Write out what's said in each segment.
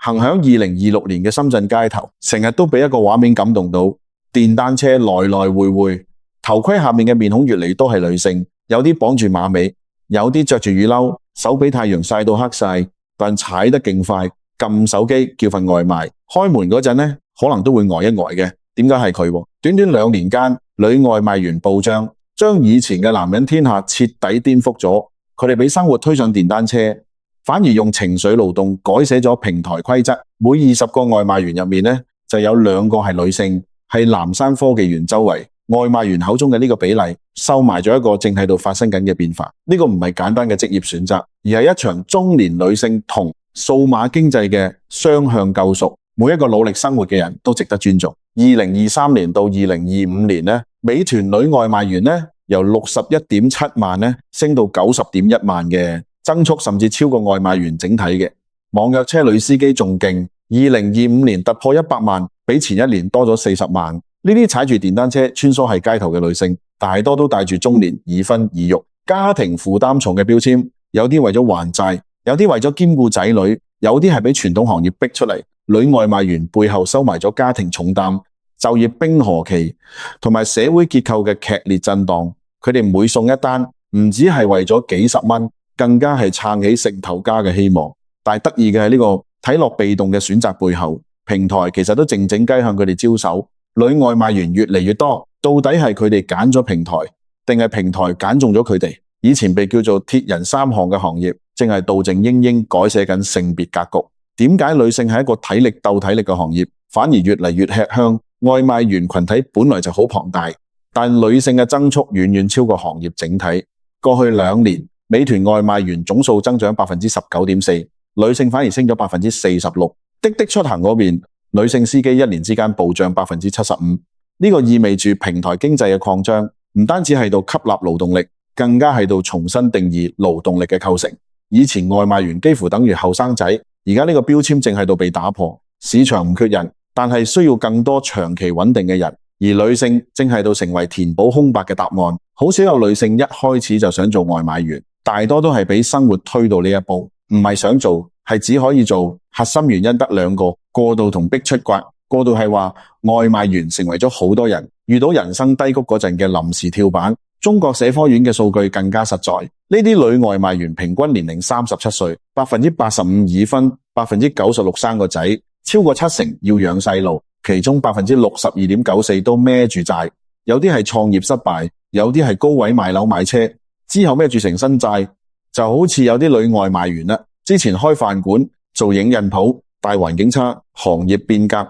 行響2026年嘅深圳街頭，成日都俾一個畫面感動到，電單車來來回回，頭盔下面嘅面孔越嚟都係女性，有啲綁住馬尾，有啲着住雨褸，手俾太陽曬到黑晒，但踩得勁快，撳手機叫份外賣，開門嗰陣呢，可能都會呆一呆嘅。點解係佢？短短2年間，女外賣員報章將以前嘅男人天下徹底顛覆咗，佢哋俾生活推上電單車，反而用情緒勞動改寫咗平台規則。每20個外賣員入面呢，就有2個係女性，係南山科技園周圍外賣員口中嘅呢個比例，收埋咗一個正喺度發生緊嘅變化。呢個唔係簡單嘅職業選擇，而係一場中年女性同數碼經濟嘅雙向救贖。每一個努力生活嘅人都值得尊重。2023年到2025年呢，美團女外賣員呢，由61.7萬呢升到90.1萬嘅增速，甚至超過外賣員整體嘅。網約車女司機仲勁，2025年突破100萬，比前一年多咗40萬。呢啲踩住電單車穿梭喺街頭嘅女性，大多都帶住中年已婚已育、家庭負擔重嘅標籤，有啲為咗還債，有啲為咗兼顧仔女，有啲係俾傳統行業逼出嚟。女外賣員背後收埋咗家庭重擔、就業冰河期同埋社會結構嘅劇烈震盪。佢哋每送一單，唔止係為咗幾十蚊，更加係撐起成頭家嘅希望。但係得意嘅係呢個睇落被動嘅選擇背後，平台其實都靜靜雞向佢哋招手。女外賣員越嚟越多，到底係佢哋揀咗平台，定係平台揀中咗佢哋？以前被叫做鐵人3項嘅行業，正係杜靜英英改寫緊性別格局。點解女性係一個體力鬥體力嘅行業，反而越嚟越吃香？外賣員群體本來就好龐大，但女性嘅增速遠遠超過行業整體。過去2年，美團外賣員總數增長 19.4%， 女性反而升咗 46%。滴滴出行嗰邊，女性司機1年之間暴漲 75%。呢個意味住平台經濟嘅擴張，唔單止係到吸納勞動力，更加係到重新定義勞動力嘅構成。以前外賣員幾乎等於後生仔，而家呢個標籤正喺度被打破。市場唔缺人，但係需要更多長期穩定嘅人，而女性正喺度成為填補空白嘅答案。好少有女性一開始就想做外賣員，大多都係俾生活推到呢一步，唔係想做，係只可以做。核心原因得2個：過渡同逼出國。過渡係話外賣員成為咗好多人遇到人生低谷嗰陣嘅臨時跳板。中國社科院嘅數據更加實在，呢啲女外賣員平均年齡37歲，85%已婚，96%生個仔，超過70%要養細路，其中 62.94% 都孭住債，有啲係創業失敗，有啲係高位賣樓買車之後孭住成身債。就好似有啲女外賣員啦，之前開飯館做影印鋪，大環境差，行業變革，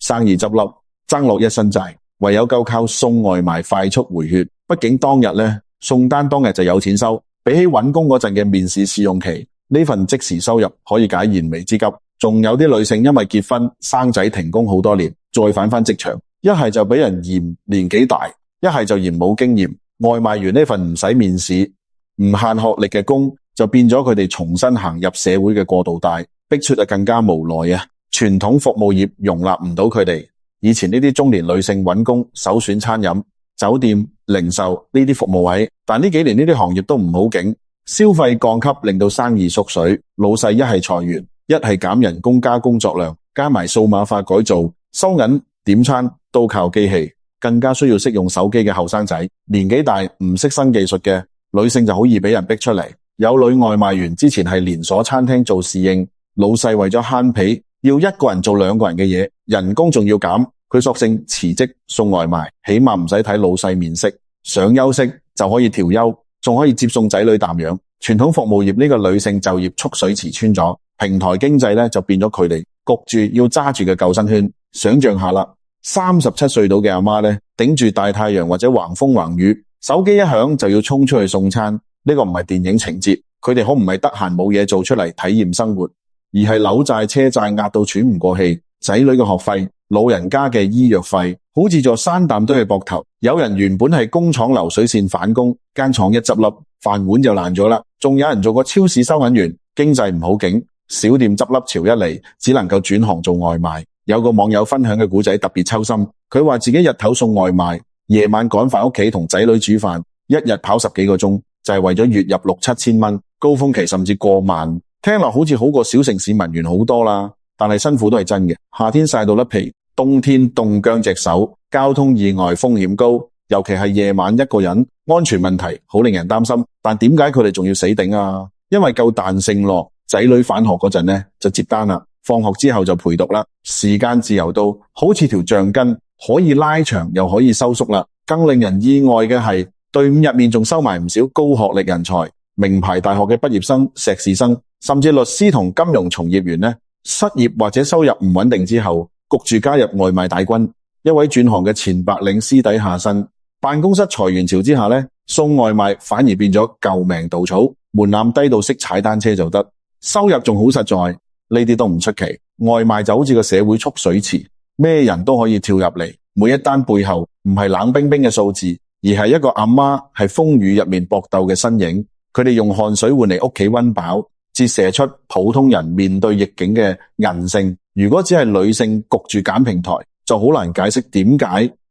生意執笠，爭落一身債，唯有夠靠送外賣快速回血。畢竟當日呢，送單當日就有錢收，比起揾工嗰陣嘅面試試用期，呢份即時收入可以解燃眉之急。仲有啲女性因為結婚生仔停工好多年，再返職場，一係就俾人嫌年紀大，一係就嫌冇經驗。外賣員呢份唔使面試、唔限學歷嘅工，就變咗佢哋重新行入社會嘅過渡帶，逼出就更加無奈啊！傳統服務業容納唔到佢哋。以前呢啲中年女性揾工首選餐飲、酒店、零售呢啲服務位，但呢幾年呢啲行業都唔好景，消費降級令到生意縮水，老細一係裁員，一係減人工加工作量，加埋數碼化改造，收銀點餐都靠機器，更加需要識用手機嘅後生仔，年紀大唔識新技術嘅女性就好易俾人逼出嚟。有女外賣員之前係連鎖餐廳做侍應，老細為咗慳皮，要1個人做2個人嘅嘢，人工仲要減，佢索性辭職送外賣，起碼唔使睇老細面色，想休息就可以調休，仲可以接送仔女淡養。傳統服務業呢個女性就業蓄水池穿咗，平台經濟呢就變咗佢哋焗住要揸住嘅救生圈。想象下啦，37歲到嘅阿媽呢，頂住大太陽或者橫風橫雨，手機一響就要衝出去送餐。呢個唔係電影情節，佢哋可唔係得閒冇嘢做出嚟體驗生活，而係樓債車債壓到喘唔過氣，仔女嘅學費、老人家嘅醫藥費，好似座山擔堆喺膊頭。有人原本係工廠流水線返工，間廠一執笠，飯碗就爛咗啦。仲有人做過超市收銀員，經濟唔好景，小店執笠潮一嚟，只能夠轉行做外賣。有個網友分享嘅故仔特別抽心，佢話自己日頭送外賣，夜晚趕返屋企同仔女煮飯，一日跑10幾個鐘，就係為咗月入6、7千蚊，高峰期甚至過萬。聽落好似好過小城市文員好多啦，但係辛苦都係真嘅。夏天曬到甩皮，冬天凍僵隻手，交通意外風險高，尤其係夜晚一個人，安全問題好令人擔心。但點解佢哋仲要死頂啊？因為夠彈性咯，仔女返學嗰陣呢就接單啦，放學之後就陪讀啦，時間自由到好似條橡筋，可以拉長又可以收縮啦。更令人意外嘅係，隊伍入面仲收埋唔少高學歷人才，名牌大學嘅畢業生、碩士生，甚至律師同金融從業員呢，失業或者收入唔穩定之後，焗住加入外賣大軍。一位轉行嘅前白領私底下薪，辦公室裁員潮之下呢，送外賣反而變咗救命稻草，門檻低到識踩單車就得，收入仲好實在，呢啲都唔出奇。外賣就好似個社會蓄水池，咩人都可以跳入嚟，每一單背後唔係冷冰冰嘅數字，而係一個阿媽係風雨入面搏鬥嘅身影。佢哋用汗水換嚟屋企溫飽，折射出普通人面對逆境嘅韌性。如果只係女性焗住揀平台，就好難解釋點解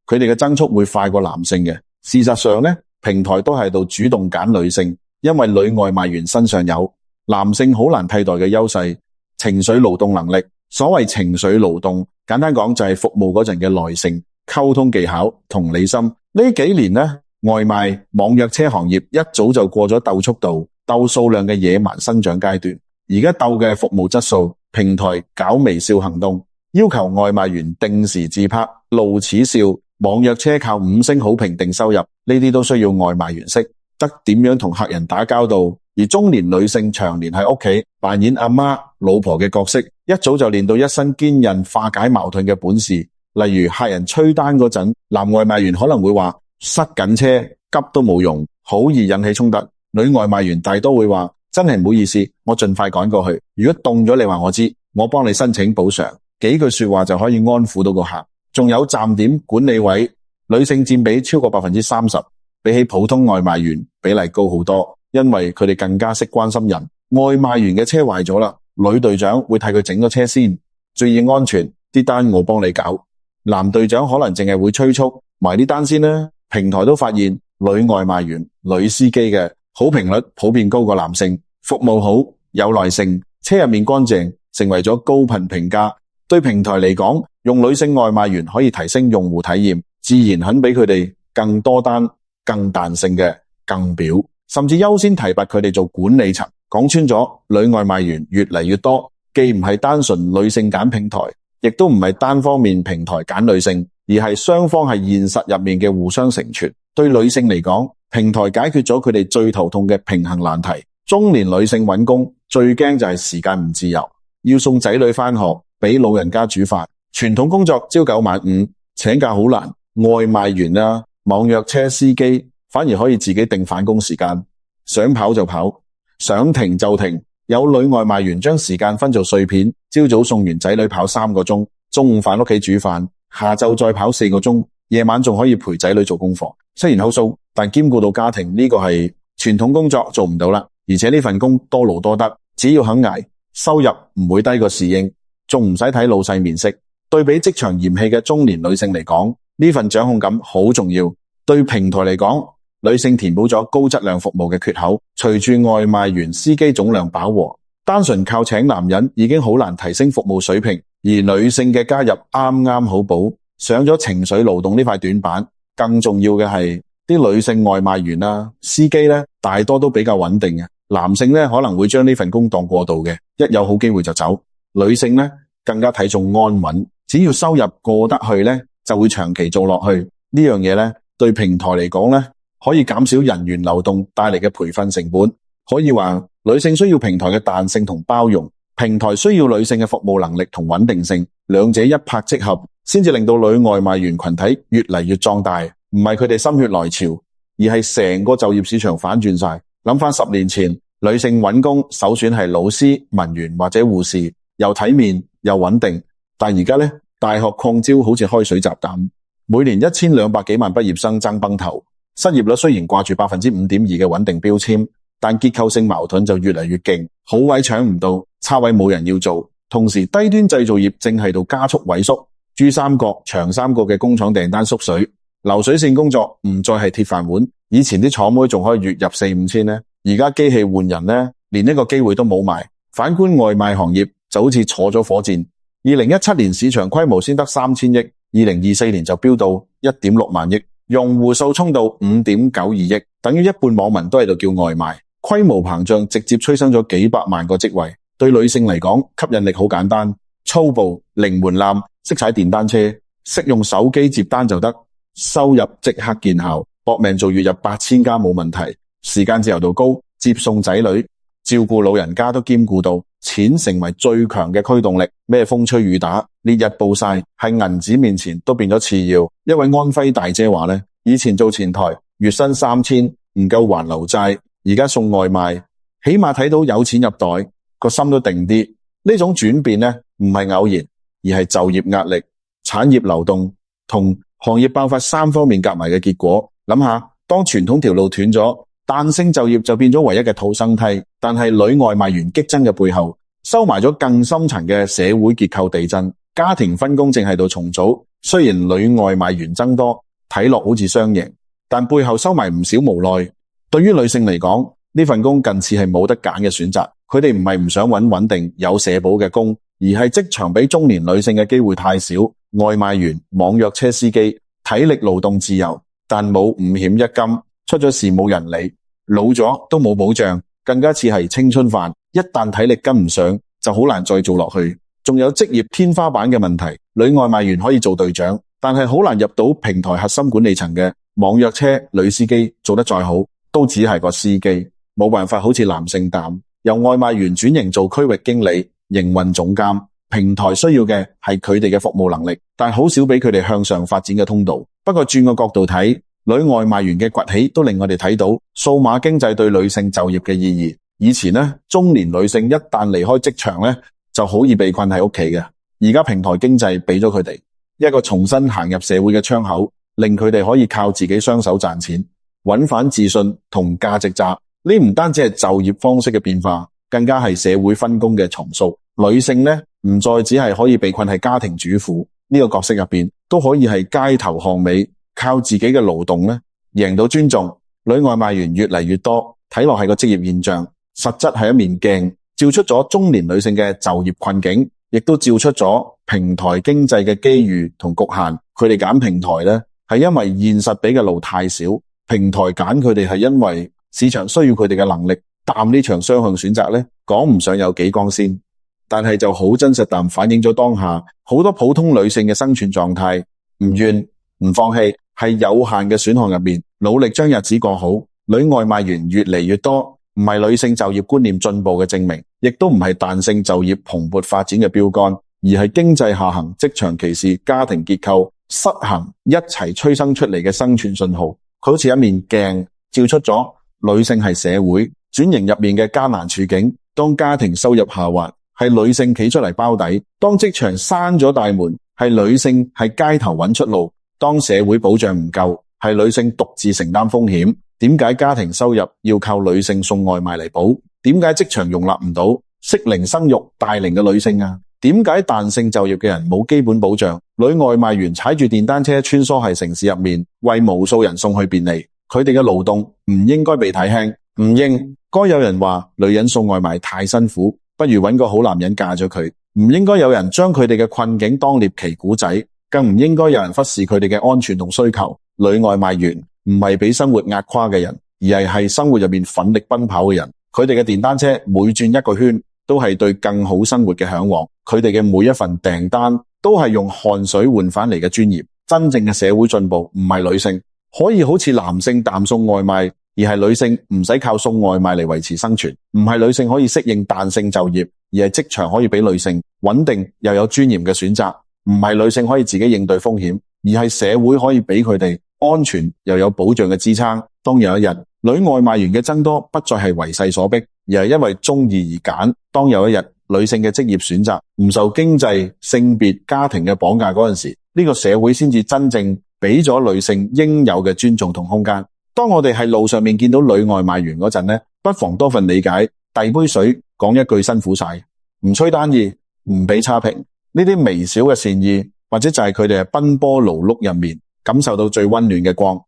佢哋嘅增速會快過男性嘅。事實上呢，平台都係度主動揀女性，因為女外賣員身上有男性好難替代嘅優勢，情緒勞動能力。所謂情緒勞動，簡單講就係服務嗰陣嘅耐性、溝通技巧、同理心。呢幾年呢，外賣網約車行業一早就過咗鬥速度、鬥數量嘅野蠻生長階段，而家鬥嘅服務質素。平台搞微笑行動，要求外賣員定時自拍、露齒笑。網約車靠5星好評定收入，呢啲都需要外賣員識得點樣同客人打交道。而中年女性長年喺屋企扮演阿媽、老婆嘅角色，一早就練到一身堅韌化解矛盾嘅本事。例如客人催單嗰陣，男外賣員可能會話塞緊車，急都冇用，好易引起衝突。女外賣員大多會話真係唔好意思，我盡快趕過去。如果凍咗你話我知，我幫你申請補償。幾句說話就可以安撫到個客。仲有站點管理位，女性佔比超過 30%， 比起普通外賣員比例高好多，因為佢哋更加識關心人。外賣員嘅車壞咗啦，女隊長會替佢整咗車先，注意安全，啲單我幫你搞。男隊長可能淨係會催促埋啲單先啦。平台都發現女外賣員、女司機嘅好評率普遍高過男性，服務好、有耐性，車入面乾淨，成為咗高頻評價。對平台嚟講，用女性外賣員可以提升用戶體驗，自然肯俾佢哋更多單、更彈性嘅更表，甚至優先提拔佢哋做管理層。講穿咗，女外賣員越嚟越多，既唔係單純女性揀平台，亦都唔係單方面平台揀女性，而係雙方係現實入面嘅互相成全。對女性嚟講，平台解決咗佢哋最頭痛嘅平衡難題。中年女性揾工最驚就係時間唔自由，要送仔女返學，俾老人家煮飯。傳統工作朝9晚5，請假好難。外賣員啊，網約車司機反而可以自己定返工時間，想跑就跑，想停就停。有女外賣員將時間分做碎片，朝早送完仔女跑3個鐘，中午返屋企煮飯，下晝再跑4個鐘，夜晚仲可以陪仔女做功課。雖然好數，但兼顧到家庭，呢個係傳統工作做唔到啦。而且呢份工多勞多得，只要肯捱，收入唔會低過侍應，仲唔使睇老細面色。對比職場嫌棄嘅中年女性嚟講，呢份掌控感好重要。對平台嚟講，女性填補咗高質量服務嘅缺口。隨住外賣員、司機總量飽和，單純靠請男人已經好難提升服務水平，而女性嘅加入啱啱好補上咗情緒勞動呢塊短板。更重要嘅係啲女性外賣員啊、司機呢，大多都比較穩定嘅。男性呢，可能會將呢份工當過渡嘅，一有好機會就走。女性呢，更加睇重安穩，只要收入過得去呢，就會長期做落去。呢樣嘢呢，對平台嚟講呢，可以減少人員流動帶嚟嘅培訓成本。可以話女性需要平台嘅彈性同包容，平台需要女性嘅服務能力同穩定性，兩者一拍即合，先至令到女外賣員群體越嚟越壯大。唔係佢哋心血來潮，而係成個就業市場反轉晒。諗翻10年前，女性揾工首選係老師、文員或者護士，又體面又穩定。但而家呢，大學擴招好似開水閘咁，每年1200幾萬畢業生爭崩頭，失業率雖然掛住 5.2% 嘅穩定標籤，但結構性矛盾就越嚟越勁，好位搶唔到，差位冇人要做。同時低端製造業正喺度加速萎縮，珠三角、長三角嘅工廠訂單縮水，流水線工作唔再係鐵飯碗。以前啲廠妹仲可以月入4-5千呢，而家機器換人呢，連一個機會都冇埋。反觀外賣行業就好似坐咗火箭， 2017年市場規模先得3000億 ,2024 年就飆到 1.6 萬億，用戶數衝到 5.92 億，等於一半網民都喺度叫外賣。規模膨脹直接催生咗幾百萬個職位。對女性嚟講，吸引力好簡單，粗暴、零門檻，識踩電單車，識用手機接單就得，收入即刻見效，搏命做月入8000加冇問題，時間自由度高，接送仔女、照顧老人家都兼顧到，錢成為最強嘅驅動力，咩風吹雨打，烈日暴曬，喺銀紙面前都變咗次要。一位安徽大姐話呢，以前做前台，月薪3000，唔夠還樓債，而家送外賣，起碼睇到有錢入袋，個心都定啲。呢種轉變呢，唔係偶然，而係就業壓力、產業流動同行業爆發3方面夾埋嘅結果。諗下，當傳統條路斷咗，彈性就業就變咗唯一嘅逃生梯，但係女外賣員激增嘅背後，收埋咗更深層嘅社會結構地震。家庭分工正喺度重組，雖然女外賣員增多，睇落好似雙贏，但背後收埋唔少無奈。對於女性嚟講，呢份工近似係冇得揀嘅選擇。佢哋唔係唔想揾穩定有社保嘅工，而係職場俾中年女性嘅機會太少。外賣員、網約車司機，體力勞動自由，但冇5險1金，出咗事冇人理，老咗都冇保障，更加似係青春飯。一旦體力跟唔上，就好難再做落去。仲有職業天花板嘅問題，女外賣員可以做隊長，但係好難入到平台核心管理層嘅。網約車女司機做得再好，都只係個司機，冇辦法好似男性膽。由外賣員轉型做區域經理、營運總監，平台需要嘅係佢哋嘅服務能力，但好少俾佢哋向上發展嘅通道。不過轉個角度睇，女外賣員嘅崛起都令我哋睇到數碼經濟對女性就業嘅意義。以前呢，中年女性一旦離開職場呢，就好易被困喺屋企嘅。而家平台經濟俾咗佢哋一個重新行入社會嘅窗口，令佢哋可以靠自己雙手賺錢，揾返自信同價值值。呢唔單止係就業方式嘅變化，更加係社會分工嘅重塑。女性呢，唔再只係可以被困喺家庭主婦呢個角色入邊，都可以係街頭巷尾，靠自己嘅勞動呢，贏到尊重。女外賣員越嚟越多，睇落係個職業現象，實質係一面鏡，照出咗中年女性嘅就業困境，亦都照出咗平台經濟嘅機遇同局限。佢哋揀平台呢，係因為現實俾嘅路太少，平台揀佢哋係因為市場需要佢哋嘅能力。淡呢場雙向選擇呢，講唔上有幾光鮮，但係就好真實地反映咗當下好多普通女性嘅生存狀態。唔怨唔放棄，係有限嘅選項入面，努力將日子過好。女外賣員越嚟越多，唔係女性就業觀念進步嘅證明，亦都唔係彈性就業蓬勃發展嘅標杆，而係經濟下行、職場歧視、家庭結構失衡一齊催生出嚟嘅生存信號。佢好似一面鏡，照出咗女性係社會轉型入面嘅艱難處境。當家庭收入下滑，係女性企出嚟包底；當職場閂咗大門，係女性喺街頭揾出路；當社會保障唔夠，係女性獨自承擔風險。點解家庭收入要靠女性送外賣嚟補？點解職場容納唔到適齡生育大齡嘅女性啊？點解彈性就業嘅人冇基本保障？女外賣員踩住電單車穿梭喺城市入面，為無數人送去便利。佢哋嘅勞動唔應該被睇輕，唔應該有人話女人送外賣太辛苦，不如揾個好男人嫁咗佢。唔應該有人將佢哋嘅困境當獵奇古仔，更唔應該有人忽視佢哋嘅安全同需求。女外賣員唔係俾生活壓垮嘅人，而係生活入面奮力奔跑嘅人。佢哋嘅電單車每轉一個圈，都係對更好生活嘅向往。佢哋嘅每一份訂單都係用汗水換返嚟嘅專業。真正嘅社會進步唔係女性可以好似男性淡送外賣，而係女性唔使靠送外賣嚟維持生存。唔係女性可以適應彈性就業，而係職場可以俾女性穩定又有尊嚴嘅選擇。唔係女性可以自己應對風險，而係社會可以俾佢哋安全又有保障嘅支撐。當有一日女外賣員嘅增多不再係為勢所逼，而係因為中意而揀。當有一日女性嘅職業選擇唔受經濟、性別、家庭嘅綁架嗰陣時，呢個社會先至真正俾咗女性應有嘅尊重同空間。當我哋喺路上面見到女外賣員嗰陣呢，不妨多份理解，遞杯水，講一句辛苦晒，唔吹單意，唔俾差評。呢啲微小嘅善意，或者就係佢哋喺奔波勞碌入面感受到最溫暖嘅光。